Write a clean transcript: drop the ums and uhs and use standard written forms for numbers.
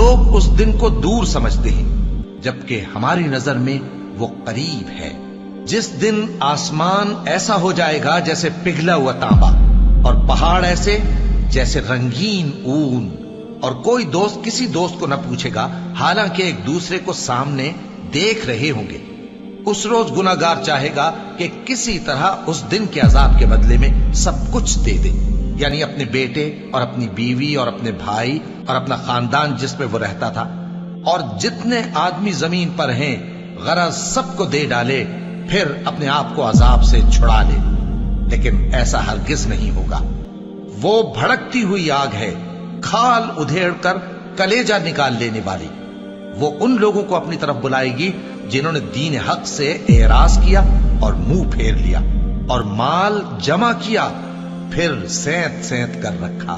لوگ اس دن کو دور سمجھتے ہیں جبکہ ہماری نظر میں وہ قریب ہے، جس دن آسمان ایسا ہو جائے گا جیسے پگھلا ہوا تانبا، اور پہاڑ ایسے جیسے رنگین اون، اور کوئی دوست کسی دوست کو نہ پوچھے گا حالانکہ ایک دوسرے کو سامنے دیکھ رہے ہوں گے۔ اس روز گناہگار چاہے گا کہ کسی طرح اس دن کے عذاب کے بدلے میں سب کچھ دے دے، یعنی اپنے بیٹے اور اپنی بیوی اور اپنے بھائی اور اپنا خاندان جس میں وہ رہتا تھا، اور جتنے آدمی زمین پر ہیں غرض سب کو دے ڈالے، پھر اپنے آپ کو عذاب سے چھڑا لے۔ لیکن ایسا ہرگز نہیں ہوگا۔ وہ بھڑکتی ہوئی آگ ہے، کھال ادھیڑ کر کلیجہ نکال لینے والی۔ وہ ان لوگوں کو اپنی طرف بلائے گی جنہوں نے دین حق سے اعراض کیا اور منہ پھیر لیا اور مال جمع کیا پھر سینت سینت کر رکھا۔